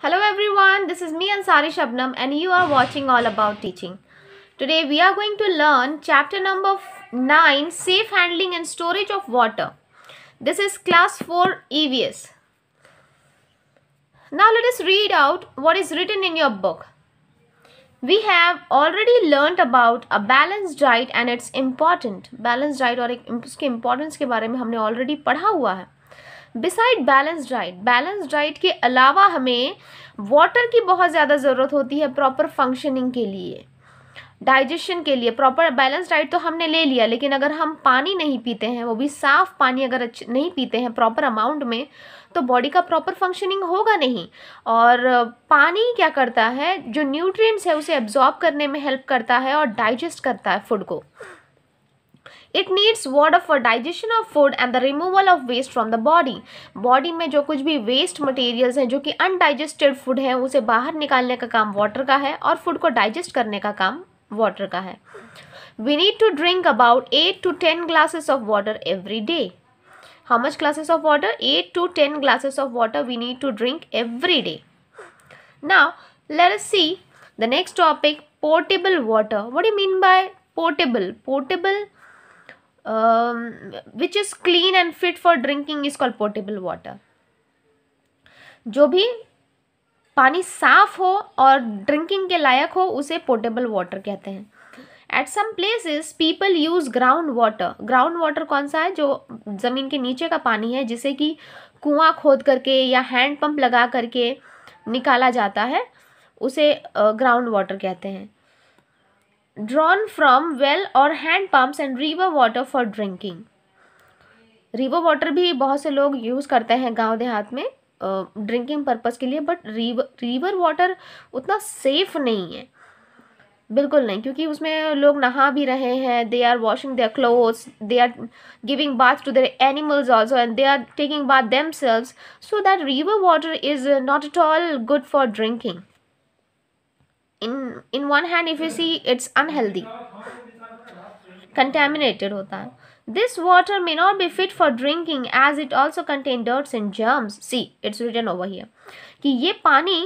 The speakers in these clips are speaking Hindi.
Hello everyone, this is me Ansari Shabnam and you are watching All About Teaching. Today we are going to learn chapter number 9, Safe Handling and Storage of Water. This is class 4 EVS. Now let us read out what is written in your book. We have already learnt about a balanced diet and its important. Balanced diet और उसके importance के बारे में हमने already पढ़ा हुआ है. बिसाइड बैलेंस डाइट के अलावा हमें वाटर की बहुत ज़्यादा ज़रूरत होती है प्रॉपर फंक्शनिंग के लिए, डाइजेशन के लिए. प्रॉपर बैलेंस डाइट तो हमने ले लिया, लेकिन अगर हम पानी नहीं पीते हैं, वो भी साफ़ पानी अगर नहीं पीते हैं प्रॉपर अमाउंट में, तो बॉडी का प्रॉपर फंक्शनिंग होगा नहीं. और पानी क्या करता है, जो न्यूट्रिएंट्स है उसे एब्जॉर्ब करने में हेल्प करता है और डाइजेस्ट करता है फूड को. It needs water for digestion of food and the removal of waste from the body. Body में जो कुछ भी वेस्ट मटेरियल्स हैं जो कि अनडाइजेस्टेड फूड है उसे बाहर निकालने का काम वाटर का है और फूड को डाइजेस्ट करने का काम वाटर का है. We need to drink about 8 to 10 glasses of water every day. How much glasses of water? 8 to 10 glasses of water we need to drink every day. Now let us see the next topic, portable water. What do you mean by portable? Portable which is clean and fit for drinking is called potable water. जो भी पानी साफ हो और ड्रिंकिंग के लायक हो उसे पोर्टेबल वाटर कहते हैं. At some places people use ground water. Ground water कौन सा है? जो ज़मीन के नीचे का पानी है, जिसे कि कुआं खोद करके या हैंड पंप लगा करके निकाला जाता है, उसे ग्राउंड वाटर कहते हैं. Drawn from well or hand pumps and river water for drinking. River water भी बहुत से लोग यूज़ करते हैं गांव देहात में ड्रिंकिंग पर्पस के लिए, बट रिवर वाटर उतना सेफ नहीं है, बिल्कुल नहीं, क्योंकि उसमें लोग नहा भी रहे हैं. They are washing their clothes, they are giving bath to their animals also and they are taking bath themselves, so that river water is not at all good for drinking. In one hand if you see, it's unhealthy, contaminated होता है. This water may not be fit for drinking as it also contain dirts and germs. See, it's written over here कि ये पानी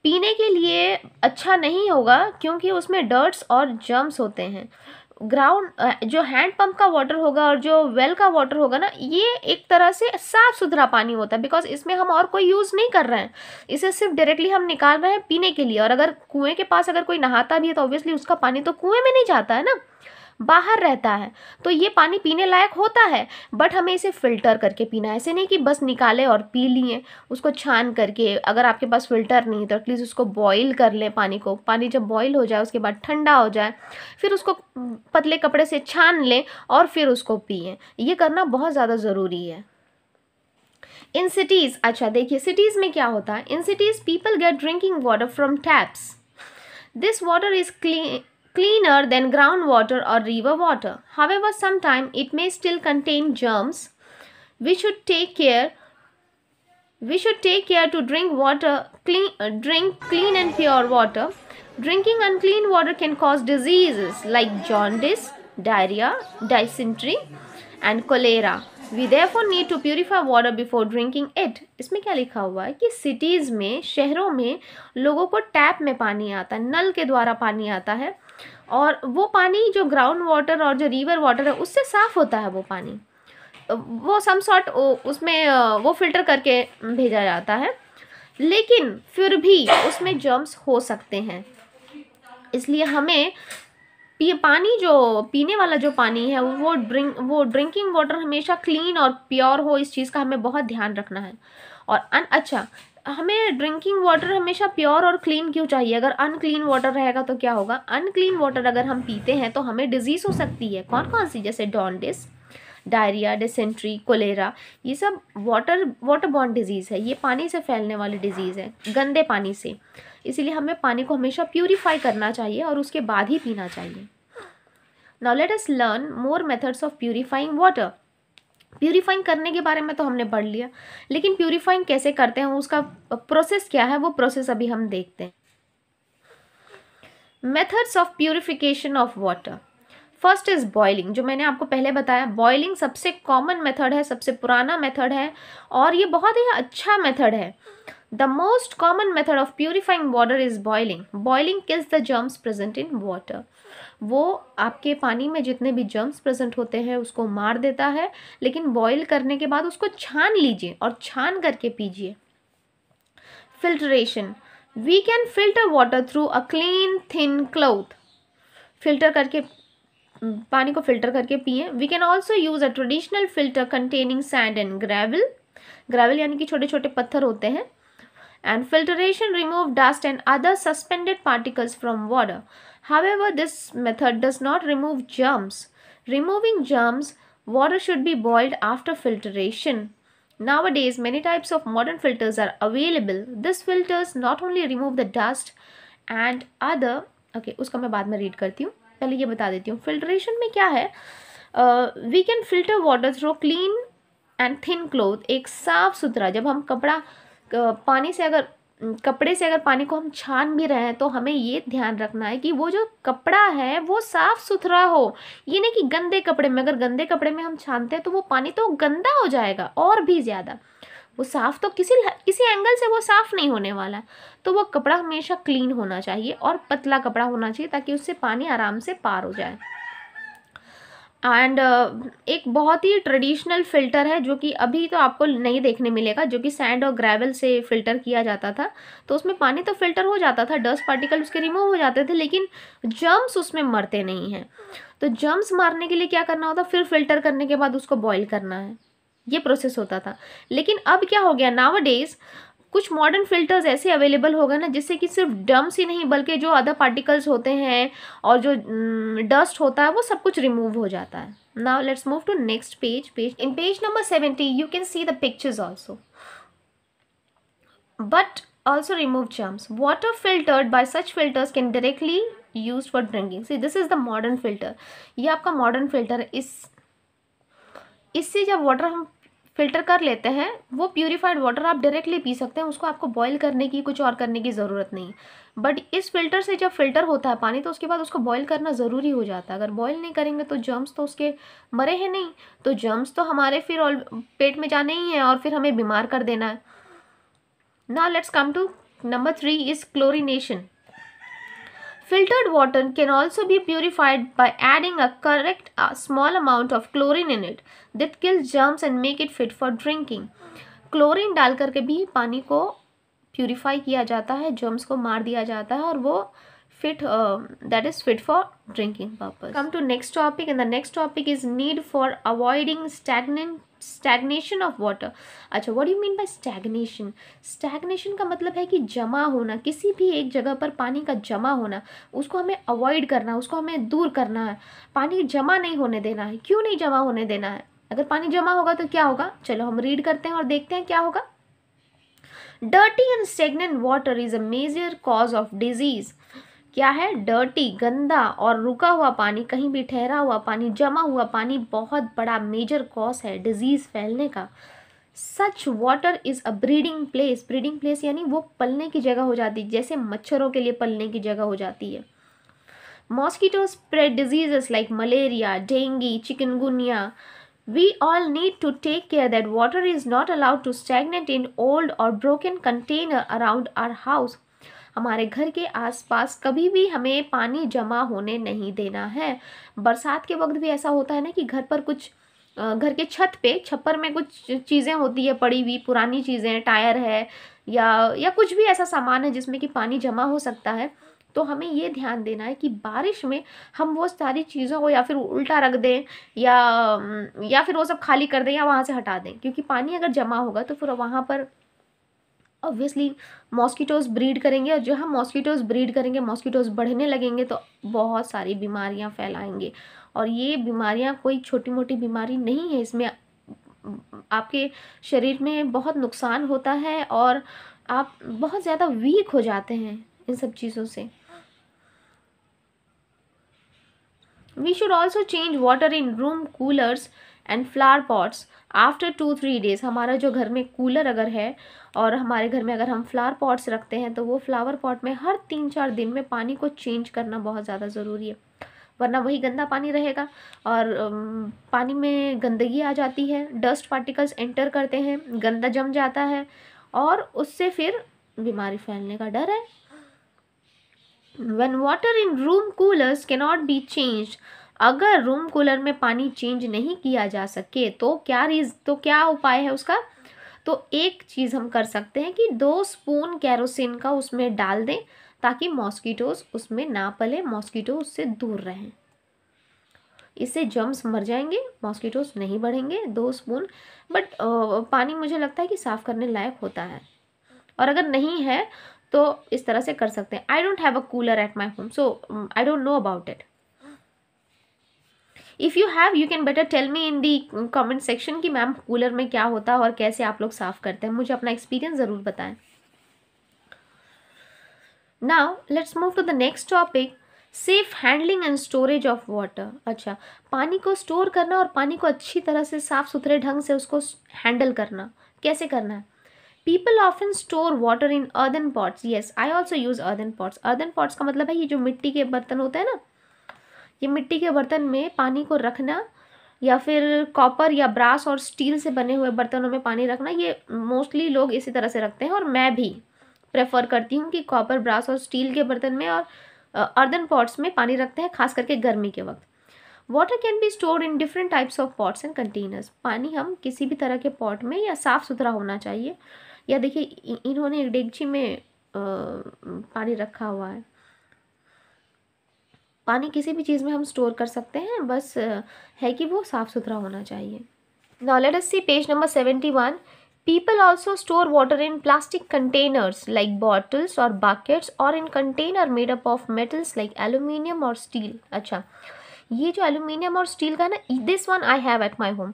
पीने के लिए अच्छा नहीं होगा क्योंकि उसमें डर्ट्स और जर्म्स होते हैं. ग्राउंड जो हैंड पंप का वाटर होगा और जो वेल का वाटर होगा ना, ये एक तरह से साफ़ सुथरा पानी होता है, बिकॉज इसमें हम और कोई यूज़ नहीं कर रहे हैं, इसे सिर्फ डायरेक्टली हम निकाल रहे हैं पीने के लिए. और अगर कुएं के पास अगर कोई नहाता भी है तो ऑब्वियसली उसका पानी तो कुएं में नहीं जाता है ना, बाहर रहता है. तो ये पानी पीने लायक होता है, बट हमें इसे फ़िल्टर करके पीना है. ऐसे नहीं कि बस निकाले और पी लिए. उसको छान करके, अगर आपके पास फ़िल्टर नहीं तो एटलीस्ट उसको बॉईल कर लें पानी को. पानी जब बॉईल हो जाए उसके बाद ठंडा हो जाए, फिर उसको पतले कपड़े से छान लें और फिर उसको पिएं. ये करना बहुत ज़्यादा ज़रूरी है. इन सिटीज़, अच्छा देखिए सिटीज़ में क्या होता है. In cities people get drinking water from taps. This water is cleaner than groundwater or river water. However, sometimes it may still contain germs. We should take care to drink clean and pure water. Drinking unclean water can cause diseases like jaundice, diarrhea, dysentery and cholera. We therefore need to purify water before drinking it. इसमें क्या लिखा हुआ है कि सिटीज़ में, शहरों में लोगों को टैप में पानी आता है, नल के द्वारा पानी आता है, और वो पानी जो ग्राउंड वाटर और जो रिवर वाटर है उससे साफ़ होता है. वो पानी वो सम सॉर्ट उसमें वो फिल्टर करके भेजा जाता है, लेकिन फिर भी उसमें जर्म्स हो सकते हैं. इसलिए हमें पानी जो पीने वाला जो पानी है वो ड्रिंकिंग वाटर हमेशा क्लीन और प्योर हो. इस चीज़ का हमें बहुत ध्यान रखना है. और अच्छा, हमें ड्रिंकिंग वाटर हमेशा प्योर और क्लीन क्यों चाहिए? अगर अनक्लीन वाटर रहेगा तो क्या होगा? अनक्लीन वाटर अगर हम पीते हैं तो हमें डिजीज़ हो सकती है. कौन कौन सी? जैसे जॉन्डिस, डायरिया, डिसेंट्री, कोलेरा. ये सब वाटर बॉर्न डिजीज़ है. ये पानी से फैलने वाली डिजीज़ है, गंदे पानी से. इसीलिए हमें पानी को हमेशा प्यूरीफाई करना चाहिए और उसके बाद ही पीना चाहिए. Now let us learn more methods of purifying water. Purifying करने के बारे में तो हमने पढ़ लिया, लेकिन प्यूरीफाइंग कैसे करते हैं, उसका प्रोसेस क्या है, वो प्रोसेस अभी हम देखते हैं. Methods of purification of water. First is boiling. जो मैंने आपको पहले बताया, बॉइलिंग सबसे कॉमन मेथड है, सबसे पुराना मेथड है और ये बहुत ही अच्छा मेथड है. The most common method of purifying water is boiling. Boiling kills the germs present in water. वो आपके पानी में जितने भी जर्म्स प्रेजेंट होते हैं उसको मार देता है, लेकिन बॉईल करने के बाद उसको छान लीजिए और छान करके पीजिए। Filtration, we can filter water through a clean thin cloth. Filter करके पानी को फिल्टर करके पिए। We can also use a traditional filter containing sand and gravel. Gravel यानी कि छोटे छोटे पत्थर होते हैं। And filtration remove dust and other suspended particles from water. However, this method does not remove germs. Removing germs, water should be boiled after filtration. Nowadays, many types of modern filters are available. These filters not only remove the dust and other, okay, उसका मैं बाद में रीड करती हूँ, पहले ये बता देती हूँ। फिल्ट्रेशन में क्या है, we can filter water through clean and thin cloth. एक साफ सुथरा, जब हम कपड़े से अगर पानी को हम छान भी रहे हैं तो हमें ये ध्यान रखना है कि वो जो कपड़ा है वो साफ सुथरा हो। ये नहीं कि गंदे कपड़े में, अगर गंदे कपड़े में हम छानते हैं तो वो पानी तो गंदा हो जाएगा और भी ज़्यादा। वो साफ़ तो किसी एंगल से वो साफ़ नहीं होने वाला है। तो वो कपड़ा हमेशा क्लीन होना चाहिए और पतला कपड़ा होना चाहिए ताकि उससे पानी आराम से पार हो जाए। एंड एक बहुत ही ट्रेडिशनल फ़िल्टर है जो कि अभी तो आपको नहीं देखने मिलेगा, जो कि सैंड और ग्रेवल से फ़िल्टर किया जाता था। तो उसमें पानी तो फ़िल्टर हो जाता था, डस्ट पार्टिकल उसके रिमूव हो जाते थे, लेकिन जर्म्स उसमें मरते नहीं हैं। तो जर्म्स मारने के लिए क्या करना होता, फिर फ़िल्टर करने के बाद उसको बॉईल करना है, ये प्रोसेस होता था। लेकिन अब क्या हो गया, नाउअडेज़ कुछ मॉडर्न फिल्टर्स ऐसे अवेलेबल हो गए ना, जिससे कि सिर्फ डम्स ही नहीं बल्कि जो अदर पार्टिकल्स होते हैं और जो डस्ट होता है वो सब कुछ रिमूव हो जाता है। Now let's move to next page. In page number 70 you can see the pictures also, but also remove germs. Water filtered by such filters can directly used for drinking. See, this is the modern filter. ये आपका मॉडर्न फिल्टर है। इससे जब वाटर हम फिल्टर कर लेते हैं, वो प्यूरिफाइड वाटर आप डायरेक्टली पी सकते हैं, उसको आपको बॉईल करने की, कुछ और करने की ज़रूरत नहीं। बट इस फिल्टर से जब फिल्टर होता है पानी, तो उसके बाद उसको बॉईल करना ज़रूरी हो जाता है। अगर बॉईल नहीं करेंगे तो जर्म्स तो उसके मरे हैं नहीं, तो जर्म्स तो हमारे फिर और पेट में जाने ही हैं और फिर हमें बीमार कर देना है। Now let's come to number 3 is chlorination. Filtered water can also be purified by adding a small amount of chlorine in it that kills germs and make it fit for drinking. Chlorine डाल करके भी पानी को प्यूरिफाई किया जाता है, जर्म्स को मार दिया जाता है और वो that is fit for drinking purpose. Come to next topic, and the next topic is need for avoiding stagnation of water. अच्छा, what do you mean by stagnation? Stagnation का मतलब है कि जमा होना, किसी भी एक जगह पर पानी का जमा होना, उसको हमें अवॉइड करना, उसको हमें दूर करना है। पानी जमा नहीं होने देना है। क्यों नहीं जमा होने देना है? अगर पानी जमा होगा तो क्या होगा, चलो हम रीड करते हैं और देखते हैं क्या होगा। Dirty and stagnant water is a major cause of disease. क्या है, डर्टी, गंदा और रुका हुआ पानी, कहीं भी ठहरा हुआ पानी, जमा हुआ पानी बहुत बड़ा मेजर कॉज है डिजीज़ फैलने का। सच water is a breeding place. Breeding place यानी वो पलने की जगह हो जाती है, जैसे मच्छरों के लिए पलने की जगह हो जाती है। Mosquito spread diseases like malaria, dengue, chikungunya. We all need to take care that water is not allowed to stagnate in old or broken container around our house. हमारे घर के आसपास कभी भी हमें पानी जमा होने नहीं देना है। बरसात के वक्त भी ऐसा होता है ना कि घर पर कुछ घर के छत पे, छप्पर में कुछ चीज़ें होती है पड़ी हुई, पुरानी चीज़ें, टायर है या कुछ भी ऐसा सामान है जिसमें कि पानी जमा हो सकता है। तो हमें ये ध्यान देना है कि बारिश में हम वो सारी चीज़ों को या फिर उल्टा रख दें या फिर वो सब खाली कर दें या वहाँ से हटा दें, क्योंकि पानी अगर जमा होगा तो फिर वहाँ पर ऑब्वियसली मॉस्किटोज़ ब्रीड करेंगे और जहाँ मॉस्किटोज़ ब्रीड करेंगे, मॉस्किटोज़ बढ़ने लगेंगे तो बहुत सारी बीमारियाँ फैलाएंगे। और ये बीमारियाँ कोई छोटी मोटी बीमारी नहीं है, इसमें आपके शरीर में बहुत नुकसान होता है और आप बहुत ज़्यादा वीक हो जाते हैं इन सब चीज़ों से। We should also change water in room coolers and flower pots after 2-3 days. हमारा जो घर में कूलर अगर है और हमारे घर में अगर हम फ्लावर पॉट्स रखते हैं तो वो फ्लावर पॉट में हर 3-4 दिन में पानी को चेंज करना बहुत ज़्यादा ज़रूरी है, वरना वही गंदा पानी रहेगा और पानी में गंदगी आ जाती है, डस्ट पार्टिकल्स एंटर करते हैं, गंदा जम जाता है और उससे फिर बीमारी फैलने का डर है। When water in room coolers cannot be changed, अगर रूम कूलर में पानी चेंज नहीं किया जा सके तो क्या उपाय है उसका? तो एक चीज़ हम कर सकते हैं कि 2 स्पून कैरोसिन का उसमें डाल दें ताकि मॉस्किटोज उसमें ना पले, मॉस्किटो उससे दूर रहें। इससे जर्म्स मर जाएंगे, मॉस्किटोज नहीं बढ़ेंगे। 2 स्पून, बट पानी मुझे लगता है कि साफ़ करने लायक होता है, और अगर नहीं है तो इस तरह से कर सकते हैं। I don't have a cooler at my home, so I don't know about it. If you have, you can better tell me in the comment section कि मैम कूलर में क्या होता है और कैसे आप लोग साफ़ करते हैं। मुझे अपना एक्सपीरियंस ज़रूर बताएं। Now let's move to the next topic, safe handling and storage of water. अच्छा, पानी को स्टोर करना और पानी को अच्छी तरह से साफ़ सुथरे ढंग से उसको हैंडल करना, कैसे करना है? People often store water in earthen pots. Yes, I also use earthen pots. Earthen pots का मतलब है ये जो मिट्टी के बर्तन होते हैं ना, ये मिट्टी के बर्तन में पानी को रखना, या फिर कॉपर या ब्रास और स्टील से बने हुए बर्तनों में पानी रखना। ये मोस्टली लोग इसी तरह से रखते हैं, और मैं भी प्रेफर करती हूँ कि कॉपर, ब्रास और स्टील के बर्तन में और earthen pots में पानी रखते हैं, खास करके गर्मी के वक्त। Water can be stored in different types of pots and containers. पानी हम किसी भी तरह के पॉट में, या साफ़ सुथरा होना चाहिए, या देखिए इन्होंने एक डेगची में पानी रखा हुआ है। पानी किसी भी चीज़ में हम स्टोर कर सकते हैं, बस है कि वो साफ़ सुथरा होना चाहिए। Now let us C page number 71। People also store water in plastic containers like bottles or buckets, or in container made up of metals like aluminium or steel. अच्छा, ये जो एल्यूमिनियम और स्टील का ना, this one I have eight my home,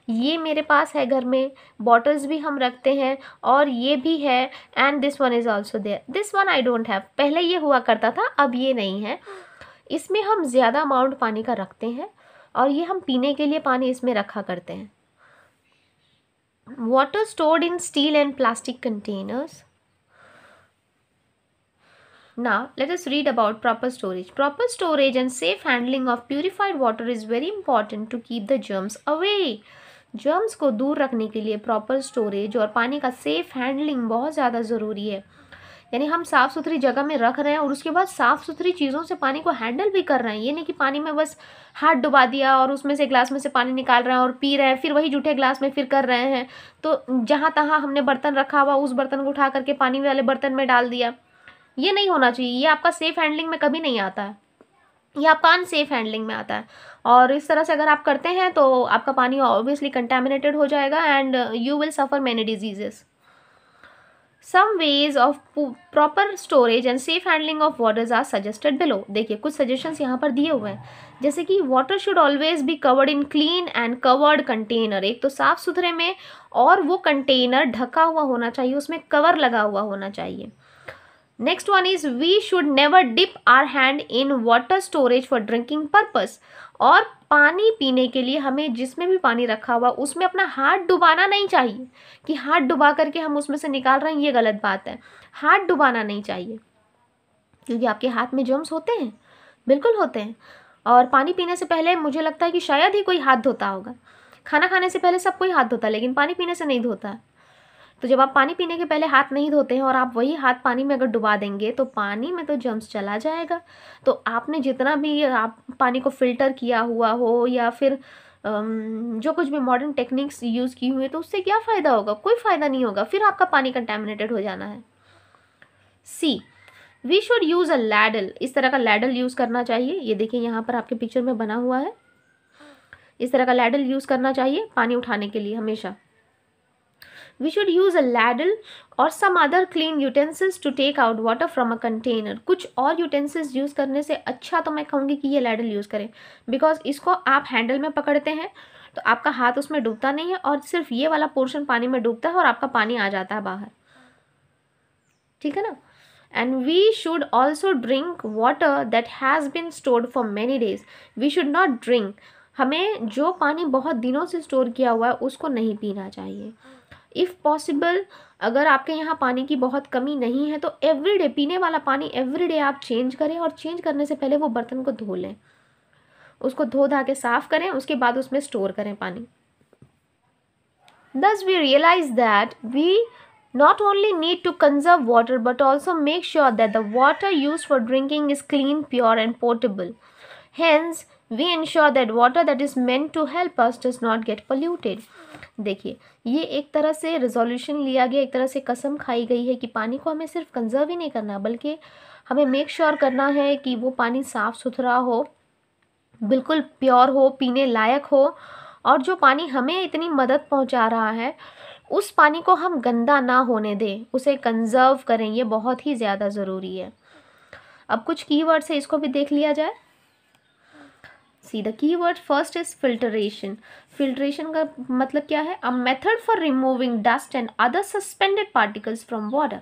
ये मेरे पास है घर में। बॉटल्स भी हम रखते हैं और ये भी है, and this one is also there. This one I don't have, पहले ये हुआ करता था, अब ये नहीं है। इसमें हम ज़्यादा अमाउंट पानी का रखते हैं, और ये हम पीने के लिए पानी इसमें रखा करते हैं। Water stored in steel and plastic containers. Now, let us read about proper storage. Proper storage and safe handling of purified water is very important to keep the germs away. Germs को दूर रखने के लिए प्रॉपर स्टोरेज और पानी का सेफ हैंडलिंग बहुत ज़्यादा ज़रूरी है। यानी हम साफ़ सुथरी जगह में रख रहे हैं और उसके बाद साफ़ सुथरी चीज़ों से पानी को हैंडल भी कर रहे हैं। ये नहीं कि पानी में बस हाथ डुबा दिया और उसमें से ग्लास में से पानी निकाल रहे हैं और पी रहे हैं, फिर वही जूठे ग्लास में फिर कर रहे हैं। तो जहाँ तहाँ हमने बर्तन रखा हुआ, उस बर्तन को उठा करके पानी वाले बर्तन में डाल दिया। ये नहीं होना चाहिए, ये आपका सेफ हैंडलिंग में कभी नहीं आता है, ये आपका अनसेफ हैंडलिंग में आता है। और इस तरह से अगर आप करते हैं तो आपका पानी ऑब्वियसली कंटेमिनेटेड हो जाएगा, and you will suffer many diseases. Some ways of proper storage and safe handling of waters are suggested below. देखिए कुछ सजेशंस यहाँ पर दिए हुए हैं, जैसे कि water should always be covered in clean and covered container. एक तो साफ़ सुथरे में, और वो कंटेनर ढका हुआ होना चाहिए, उसमें कवर लगा हुआ होना चाहिए। Next one is we should never dip our hand in water storage for drinking purpose. और पानी पीने के लिए हमें जिसमें भी पानी रखा हुआ उसमें अपना हाथ डुबाना नहीं चाहिए, कि हाथ डुबा करके हम उसमें से निकाल रहे हैं, ये गलत बात है। हाथ डुबाना नहीं चाहिए, क्योंकि आपके हाथ में जर्म्स होते हैं, बिल्कुल होते हैं। और पानी पीने से पहले मुझे लगता है कि शायद ही कोई हाथ धोता होगा। खाना खाने से पहले सब कोई हाथ धोता है, लेकिन पानी पीने से नहीं धोता है। तो जब आप पानी पीने के पहले हाथ नहीं धोते हैं और आप वही हाथ पानी में अगर डुबा देंगे तो पानी में तो जर्म्स चला जाएगा। तो आपने जितना भी आप पानी को फ़िल्टर किया हुआ हो, या फिर जो कुछ भी मॉडर्न टेक्निक्स यूज़ की हुई है, तो उससे क्या फ़ायदा होगा? कोई फ़ायदा नहीं होगा, फिर आपका पानी कंटेमिनेटेड हो जाना है। See, we should use a ladle. इस तरह का लैडल यूज़ करना चाहिए। ये देखिए यहाँ पर आपके पिक्चर में बना हुआ है, इस तरह का लैडल यूज़ करना चाहिए पानी उठाने के लिए हमेशा। We should use a ladle or some other clean utensils to take out water from a container. कुछ और utensils यूज़ करने से अच्छा तो मैं कहूँगी कि ये ladle यूज़ करें, बिकॉज इसको आप हैंडल में पकड़ते हैं तो आपका हाथ उसमें डूबता नहीं है, और सिर्फ ये वाला पोर्शन पानी में डूबता है और आपका पानी आ जाता है बाहर। ठीक है ना? And we should also drink water that has been stored for many days. We should not drink. हमें जो पानी बहुत दिनों से स्टोर किया हुआ है उसको नहीं पीना चाहिए। इफ़ पॉसिबल, अगर आपके यहाँ पानी की बहुत कमी नहीं है तो एवरीडे पीने वाला पानी एवरीडे आप चेंज करें, और चेंज करने से पहले वो बर्तन को धो लें, उसको धो धा के साफ़ करें, उसके बाद उसमें स्टोर करें पानी। Thus we realize that we not only need to conserve water but also make sure that the water used for drinking is clean, pure and potable. Hence, we ensure that water that is meant to help us does not get polluted. देखिए, ये एक तरह से रिजोल्यूशन लिया गया, एक तरह से कसम खाई गई है कि पानी को हमें सिर्फ कंजर्व ही नहीं करना बल्कि हमें मेक श्योर करना है कि वो पानी साफ़ सुथरा हो, बिल्कुल प्योर हो, पीने लायक हो, और जो पानी हमें इतनी मदद पहुंचा रहा है उस पानी को हम गंदा ना होने दें, उसे कंजर्व करें। ये बहुत ही ज़्यादा ज़रूरी है। अब कुछ कीवर्ड्स है, इसको भी देख लिया जाए। See the keyword first is filtration. Filtration का मतलब क्या है? A method for removing dust and other suspended particles from water.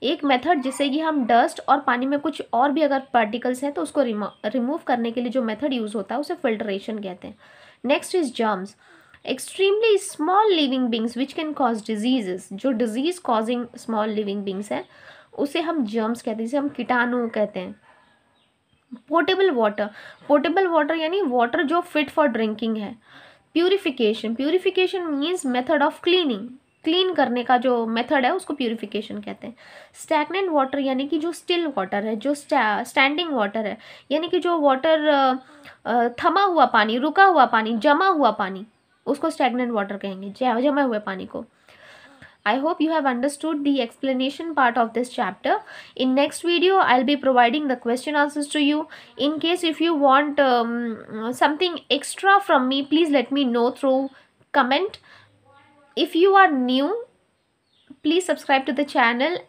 एक मेथड जिससे कि हम डस्ट और पानी में कुछ और भी अगर पार्टिकल्स हैं तो उसको रिमूव करने के लिए जो मेथड यूज़ होता है उसे फिल्टरेशन कहते हैं। Next is germs, extremely small living beings which can cause diseases. जो disease causing small living beings हैं उसे हम जर्म्स कहते हैं, जिसे हम कीटाणु कहते हैं। पोर्टेबल वाटर, पोर्टेबल वाटर यानी वाटर जो फिट फॉर ड्रिंकिंग है। Purification, purification means method of cleaning, clean करने का जो मेथड है उसको प्यूरिफिकेशन कहते हैं। स्टैग्नेंट वाटर यानी कि जो स्टिल वाटर है, जो स्टैंडिंग वाटर है, यानी कि जो वाटर थमा हुआ पानी, रुका हुआ पानी, जमा हुआ पानी, उसको स्टैग्नेंट वाटर कहेंगे, जमे हुए पानी को। I hope you have understood the explanation part of this chapter. In next video, I'll be providing the question answers to you. In case if you want something extra from me, please let me know through comment. If you are new, please subscribe to the channel.